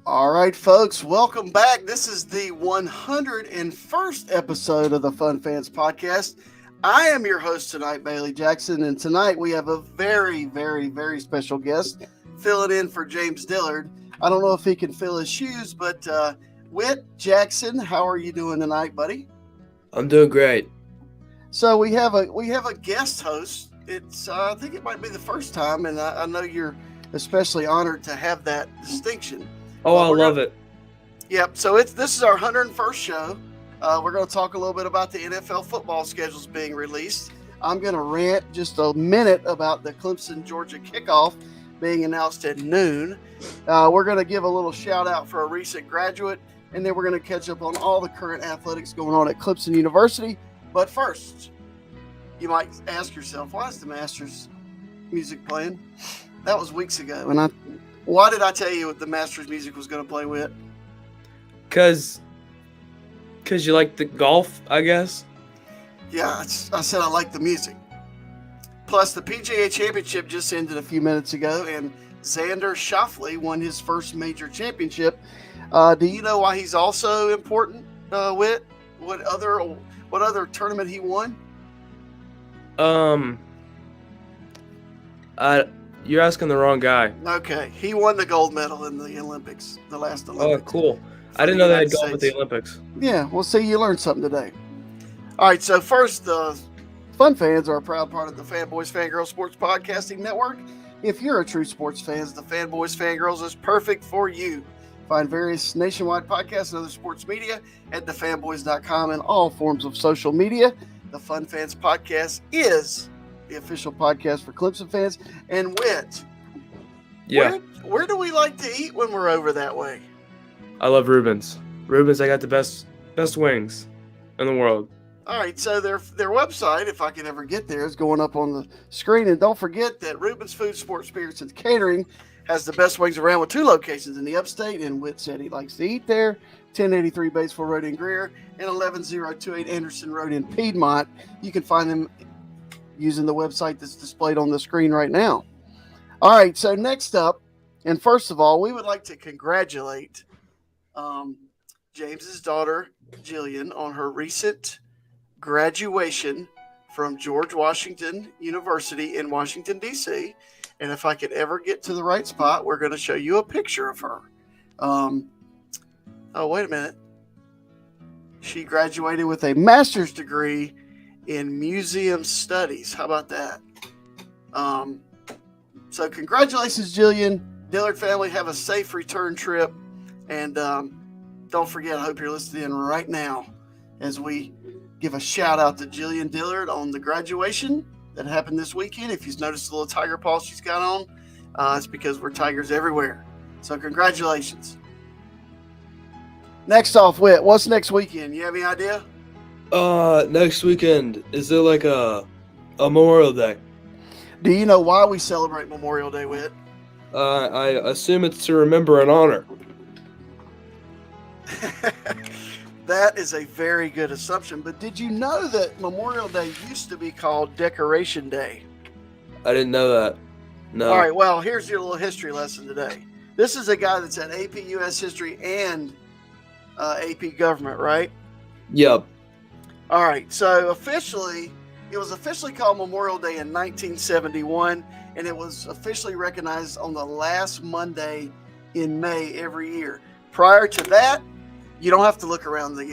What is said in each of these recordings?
All right, folks, welcome back. This is the 101st episode of the Fun Fans Podcast. I am your host tonight, Bailey Jackson, and tonight we have a very special guest filling in for James Dillard. I don't know if he can fill his shoes, but Whit Jackson, how are you doing tonight, buddy? I'm doing great. So we have a guest host. It's I think it might be the first time, and I know you're especially honored to have that distinction. Oh, I love it. Yep. So this is our 101st show. We're going to talk a little bit about the NFL football schedules being released. I'm going to rant just a minute about the Clemson Georgia kickoff being announced at noon. We're going to give a little shout out for a recent graduate, and then we're going to catch up on all the current athletics going on at Clemson University. But first, you might ask yourself, why is the Masters music playing? That was weeks ago, and why did I tell you what the Masters music was going to play with? Cause you like the golf, I guess. Yeah, I said I like the music. Plus, the PGA Championship just ended a few minutes ago, and Xander Schauffele won his first major championship. Do you know why he's also important? Whit? What other tournament he won? You're asking the wrong guy. Okay, he won the gold medal in the Olympics, the last Olympics. Oh, cool. I didn't know they had golf at the Olympics. Yeah, well, see, you learned something today. All right, so first, the Fun Fans are a proud part of the Fanboys Fangirls Sports Podcasting Network. If you're a true sports fan, the Fanboys Fangirls is perfect for you. Find various nationwide podcasts and other sports media at thefanboys.com and all forms of social media. The Fun Fans Podcast is the official podcast for Clemson fans. And Whit, yeah, where do we like to eat when we're over that way? I love Reuben's. Reuben's, I got the best wings in the world. All right, so their website, if I can ever get there, is going up on the screen. And don't forget that Reuben's Food, Sports, Spirits, and Catering has the best wings around with 2 locations in the upstate. And Whit said he likes to eat there, 1083 Batesville Road in Greer and 11028 Anderson Road in Piedmont. You can find them using the website that's displayed on the screen right now. All right, so next up, and first of all, we would like to congratulate James's daughter, Jillian, on her recent graduation from George Washington University in Washington, D.C. And if I could ever get to the right spot, we're going to show you a picture of her. Oh, wait a minute. She graduated with a master's degree in museum studies. How about that? So congratulations, Jillian. Dillard family, have a safe return trip. And don't forget, I hope you're listening right now as we give a shout out to Jillian Dillard on the graduation that happened this weekend. If you've noticed the little tiger paw she's got on, it's because we're tigers everywhere. So congratulations. Next off, Whit, what's next weekend? You have any idea? Next weekend, is there like a Memorial Day? Do you know why we celebrate Memorial Day, Whit? I assume it's to remember and honor. That is a very good assumption, but did you know that Memorial Day used to be called Decoration Day? I didn't know that. No. All right, well, here's your little history lesson today. This is a guy that's at AP US History and AP Government, right? Yep. All right, so it was officially called Memorial Day in 1971, and it was officially recognized on the last Monday in May every year. Prior to that, you don't have to look around the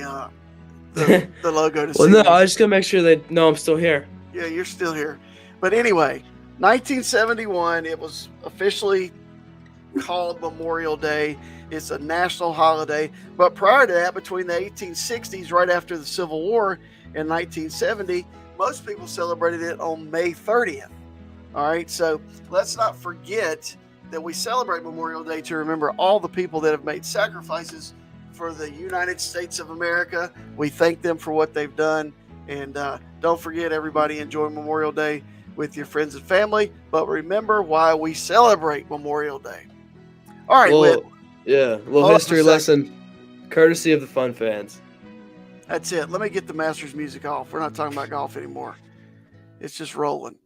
logo to see. Well, no, I was just going to make sure they know I'm still here. Yeah, you're still here. But anyway, 1971, it was officially called Memorial Day. It's a national holiday. But prior to that, between the 1860s, right after the Civil War in 1970, most people celebrated it on May 30th. All right, so let's not forget that we celebrate Memorial Day to remember all the people that have made sacrifices for the United States of America. We thank them for what they've done. And don't forget, everybody, enjoy Memorial Day with your friends and family. But remember why we celebrate Memorial Day. All right, Whit. Yeah, a little history lesson, courtesy of the Fun Fans. That's it. Let me get the Masters music off. We're not talking about golf anymore. It's just rolling.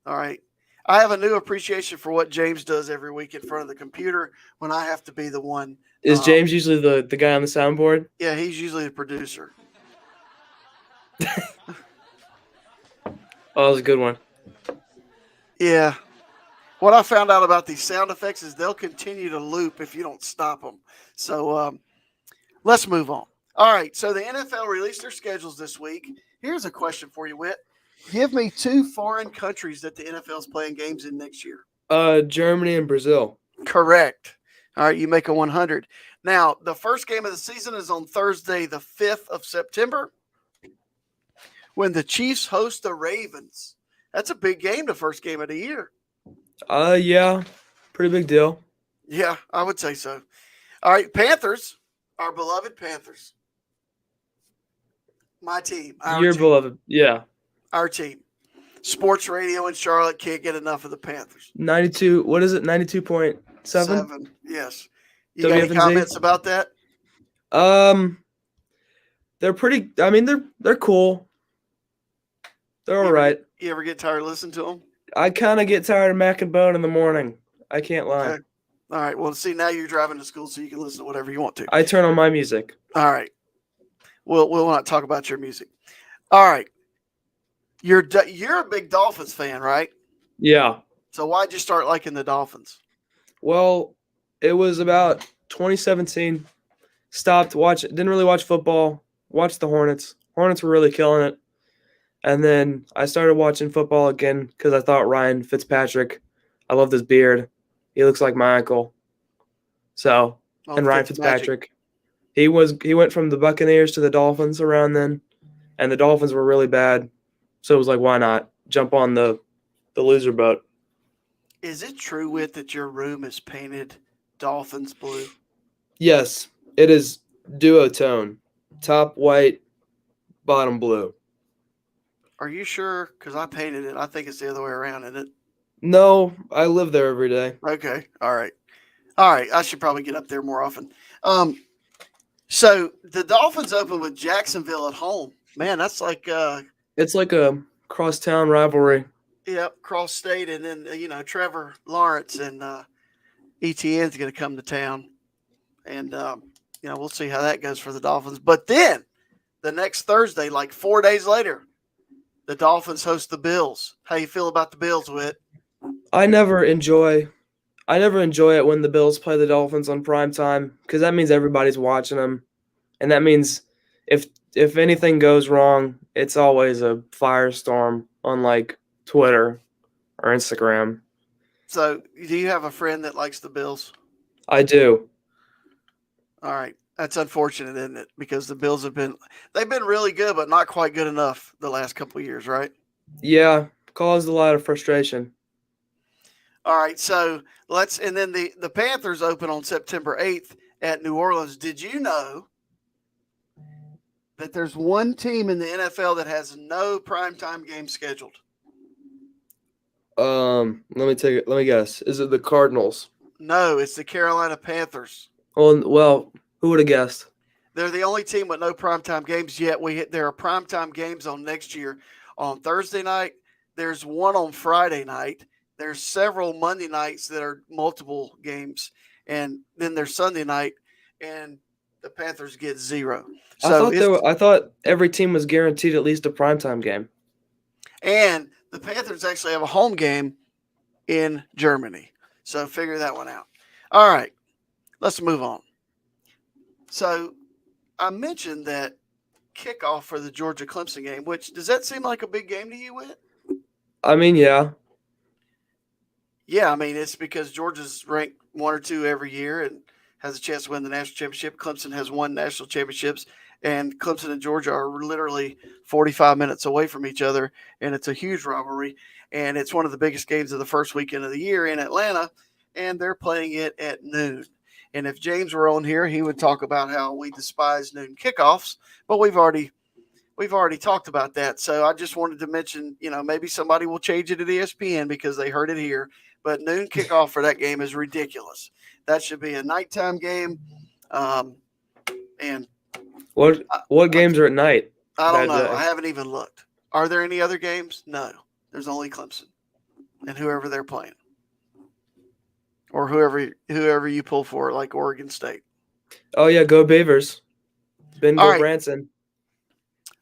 All right. I have a new appreciation for what James does every week in front of the computer when I have to be the one. Is James usually the guy on the soundboard? Yeah, he's usually the producer. Oh, that was a good one. Yeah. What I found out about these sound effects is they'll continue to loop if you don't stop them. So let's move on. All right. So the NFL released their schedules this week. Here's a question for you, Whit. Give me 2 foreign countries that the NFL is playing games in next year. Germany and Brazil. Correct. All right. You make a 100. Now, the first game of the season is on Thursday, the 5th of September, when the Chiefs host the Ravens. That's a big game, the first game of the year. Yeah, pretty big deal. Yeah, I would say so. All right, Panthers, our beloved Panthers. My team. Your beloved, yeah. Our team. Sports radio in Charlotte can't get enough of the Panthers. 92, what is it, 92.7? 7, yes. You got any comments about that? They're pretty, I mean, they're cool. They're all right. You ever get tired of listening to them? I kind of get tired of Mac and Bone in the morning. I can't lie. Okay. All right. Well, see, now you're driving to school, so you can listen to whatever you want to. I turn on my music. All right. We'll not talk about your music. All right. You're a big Dolphins fan, right? Yeah. So why'd you start liking the Dolphins? Well, it was about 2017. Stopped watching. Didn't really watch football. Watched the Hornets. Hornets were really killing it. And then I started watching football again because I thought Ryan Fitzpatrick. I love his beard. He looks like my uncle. So, and Ryan Fitzpatrick. He went from the Buccaneers to the Dolphins around then, and the Dolphins were really bad. So it was like, why not jump on the loser boat? Is it true, Whit, that your room is painted Dolphins blue? Yes, it is duotone. Top white, bottom blue. Are you sure? Because I painted it. I think it's the other way around, isn't it? No, I live there every day. Okay. All right. I should probably get up there more often. So the Dolphins open with Jacksonville at home. Man, that's like it's like a crosstown rivalry. Yep, cross state, and then Trevor Lawrence and ETN's going to come to town, and we'll see how that goes for the Dolphins. But then the next Thursday, like 4 days later, the Dolphins host the Bills. How you feel about the Bills, Whit? I never enjoy it when the Bills play the Dolphins on prime time because that means everybody's watching them, and that means if anything goes wrong, it's always a firestorm on like Twitter or Instagram. So, do you have a friend that likes the Bills? I do. All right. That's unfortunate, isn't it? Because the Bills they've been really good, but not quite good enough the last couple of years, right? Yeah, caused a lot of frustration. All right, so and then the Panthers open on September 8th at New Orleans. Did you know that there's one team in the NFL that has no primetime game scheduled? Let me guess. Is it the Cardinals? No, it's the Carolina Panthers. Well, who would have guessed? They're the only team with no primetime games yet. There are primetime games on next year on Thursday night. There's one on Friday night. There's several Monday nights that are multiple games, and then there's Sunday night, and the Panthers get 0. So I thought every team was guaranteed at least a primetime game. And the Panthers actually have a home game in Germany. So figure that one out. All right, let's move on. So I mentioned that kickoff for the Georgia-Clemson game, which does that seem like a big game to you, Whit? I mean, yeah. Yeah, I mean, it's because Georgia's ranked 1 or 2 every year and has a chance to win the national championship. Clemson has won national championships, and Clemson and Georgia are literally 45 minutes away from each other, and it's a huge rivalry. And it's one of the biggest games of the first weekend of the year in Atlanta, and they're playing it at noon. And if James were on here, he would talk about how we despise noon kickoffs, but we've already talked about that. So I just wanted to mention, maybe somebody will change it at ESPN because they heard it here. But noon kickoff for that game is ridiculous. That should be a nighttime game. And what games are at night? I don't know. I haven't even looked. Are there any other games? No. There's only Clemson. and whoever they're playing, or whoever you pull for, like Oregon State. Oh yeah, go Beavers. All Bengal right. Branson.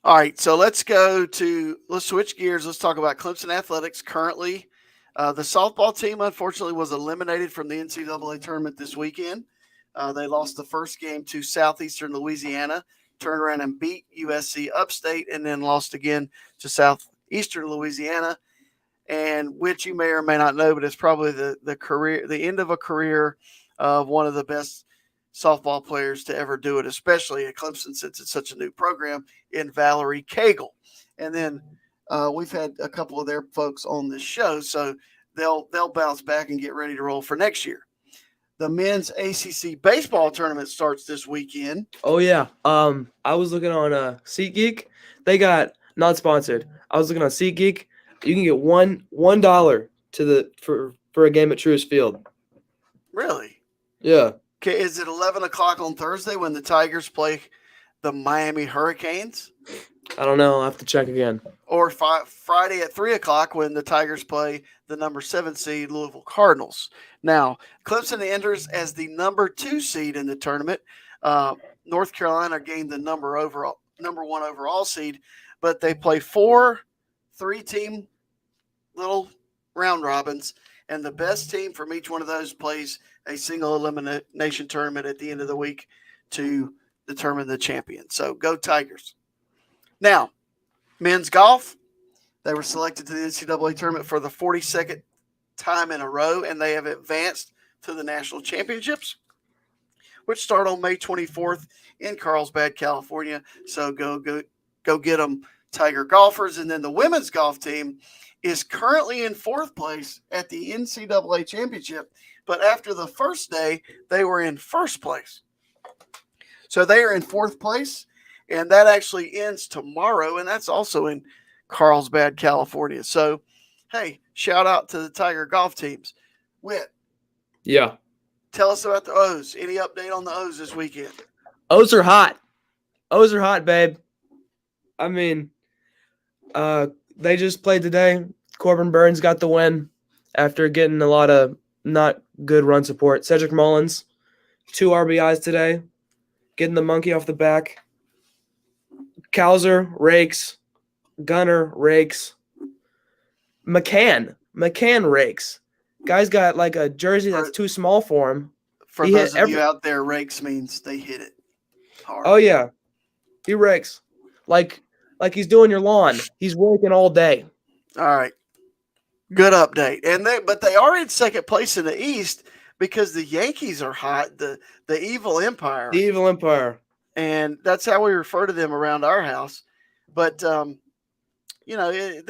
All right, so let's switch gears. Let's talk about Clemson athletics. Currently, the softball team unfortunately was eliminated from the NCAA tournament this weekend. They lost the first game to Southeastern Louisiana, turned around and beat USC Upstate, and then lost again to Southeastern Louisiana. And which you may or may not know, but it's probably the end of a career of one of the best softball players to ever do it, especially at Clemson since it's such a new program, in Valerie Cagle. And then we've had a couple of their folks on this show, so they'll bounce back and get ready to roll for next year. The men's ACC baseball tournament starts this weekend. Oh yeah. I was looking on SeatGeek. They got not sponsored. I was looking on SeatGeek. You can get $1 for a game at Truist Field. Really? Yeah. Okay, is it 11 o'clock on Thursday when the Tigers play the Miami Hurricanes? I don't know. I'll have to check again. Or Friday at 3 o'clock when the Tigers play the number 7 seed Louisville Cardinals. Now, Clemson enters as the number 2 seed in the tournament. North Carolina gained the number 1 overall seed, but they play 4 3-team little round robins, and the best team from each one of those plays a single elimination tournament at the end of the week to determine the champion. So go Tigers. Now, men's golf, they were selected to the NCAA tournament for the 42nd time in a row, and they have advanced to the national championships, which start on May 24th in Carlsbad, California. So go get them, Tiger golfers. And then the women's golf team is currently in 4th place at the NCAA championship, but after the first day, they were in 1st place. So they are in 4th place, and that actually ends tomorrow, and that's also in Carlsbad, California. So, hey, shout out to the Tiger golf teams. Whit. Yeah. Tell us about the O's. Any update on the O's this weekend? O's are hot. O's are hot, babe. I mean, they just played today. Corbin Burns got the win after getting a lot of not good run support. Cedric Mullins, 2 RBIs today, getting the monkey off the back. Cowser rakes. Gunner rakes. McCann rakes. Guy's got like a jersey that's too small for him. For those of you out there, rakes means they hit it hard. Oh yeah, he rakes like he's doing your lawn. He's working all day. All right, good update. But they are in 2nd place in the East because the Yankees are hot. The Evil Empire. The Evil Empire. And that's how we refer to them around our house. But the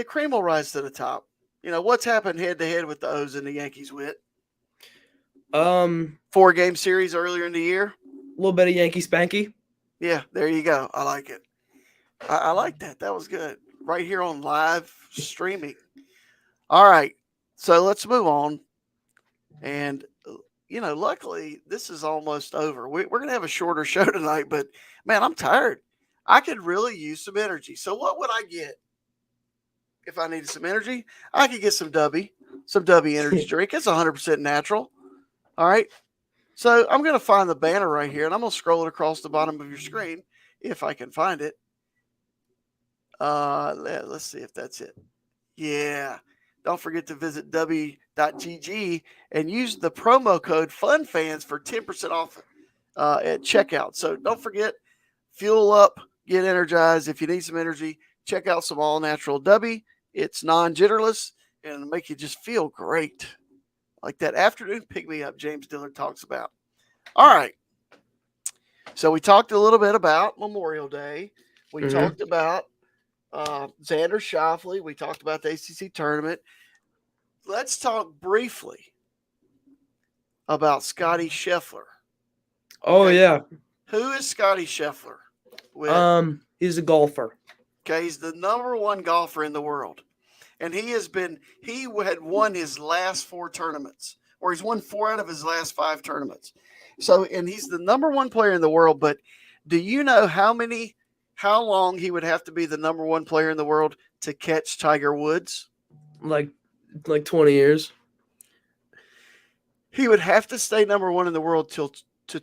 cream will rise to the top. What's happened head to head with the O's and the Yankees, Whit? 4-game series earlier in the year. A little bit of Yankee spanky. Yeah, there you go. I like it. I like that. That was good. Right here on live streaming. All right. So let's move on. And, luckily this is almost over. We're going to have a shorter show tonight, but man, I'm tired. I could really use some energy. So what would I get if I needed some energy? I could get some Dubby energy drink. It's 100% natural. All right. So I'm going to find the banner right here, and I'm going to scroll it across the bottom of your screen if I can find it. Let's see if that's it. Yeah. Don't forget to visit w.gg and use the promo code FUNFANS for 10% off at checkout. So don't forget, fuel up, get energized. If you need some energy, check out some all-natural W. It's non-jitterless and it'll make you just feel great. Like that afternoon pick-me-up James Dillard talks about. All right. So we talked a little bit about Memorial Day. We talked about Xander Schauffele. We talked about the ACC tournament. Let's talk briefly about Scotty Scheffler. Oh, okay. Yeah. Who is Scotty Scheffler? He's a golfer. Okay, he's the number 1 golfer in the world. And he had won his last 4 tournaments, or he's won 4 out of his last 5 tournaments. So, and he's the number 1 player in the world, but do you know how long he would have to be the number 1 player in the world to catch Tiger Woods? Like like 20 years. He would have to stay number one in the world till to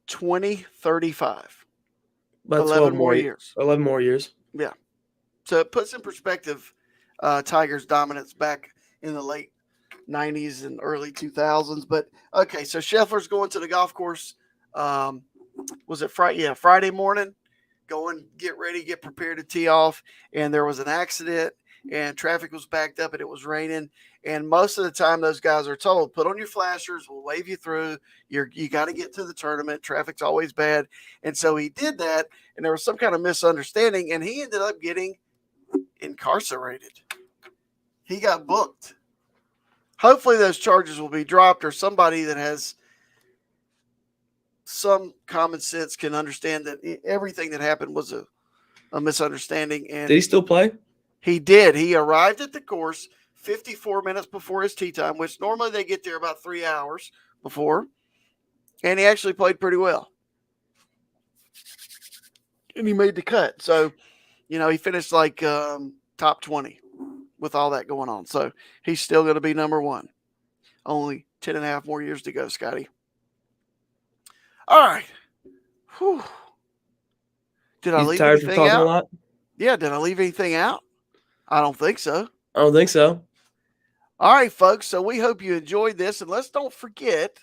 2035. About 11 more years. 11 more years. Yeah. So it puts in perspective Tiger's dominance back in the late 90s and early 2000s. But okay, so Scheffler's going to the golf course. Was it Friday? Yeah, Friday morning. Going, get ready, get prepared to tee off. And there was an accident and traffic was backed up and it was raining. And most of the time, those guys are told, put on your flashers, we'll wave you through. You got to get to the tournament. Traffic's always bad. And so he did that, and there was some kind of misunderstanding, and he ended up getting incarcerated. He got booked. Hopefully those charges will be dropped, or somebody that has some common sense can understand that everything that happened was a misunderstanding. And did he still play? He did. He arrived at the course 54 minutes before his tee time, which normally they get there about 3 hours before. And he actually played pretty well. And he made the cut. So, he finished like top 20 with all that going on. So he's still going to be number one. Only 10 and a half more years to go, Scotty. All right. Whew. Did I leave tired anything from talking out? a lot? Yeah, did I leave anything out? I don't think so. I don't think so. All right, folks. So we hope you enjoyed this. And let's don't forget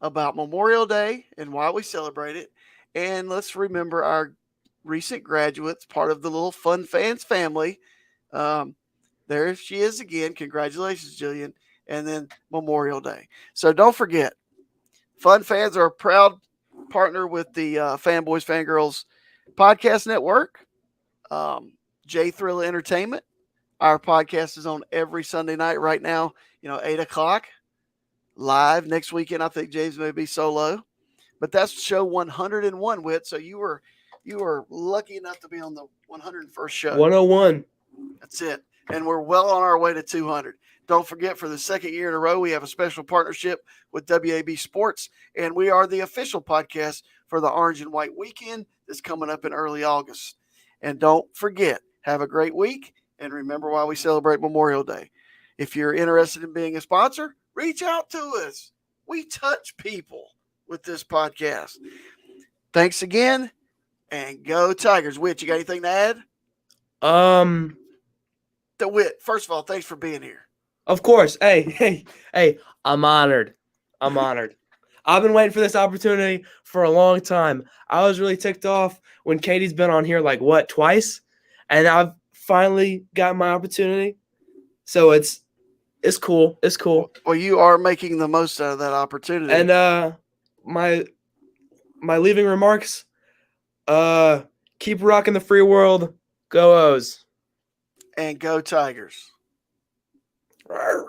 about Memorial Day and why we celebrate it. And let's remember our recent graduates, part of the little Fun Fans family. There she is again. Congratulations, Jillian. And then Memorial Day. So don't forget, Fun Fans are a proud partner with the Fanboys, Fangirls Podcast Network. J Thrill Entertainment. Our podcast is on every Sunday night right now, 8 o'clock live. Next weekend, I think James may be solo, but that's show 101, Whit. So you were lucky enough to be on the 101st show. 101. That's it. And we're well on our way to 200. Don't forget, for the second year in a row, we have a special partnership with WAB Sports, and we are the official podcast for the Orange and White Weekend that's coming up in early August. And don't forget, have a great week, and remember why we celebrate Memorial Day. If you're interested in being a sponsor, reach out to us. We touch people with this podcast. Thanks again, and go Tigers. Whit, you got anything to add? The Whit, first of all, thanks for being here. Of course. Hey, I'm honored. I've been waiting for this opportunity for a long time. I was really ticked off when Katie's been on here twice, and I've finally got my opportunity. So it's cool. It's cool. Well, you are making the most out of that opportunity. And my leaving remarks, keep rocking the free world. Go O's. And go Tigers. Rawr.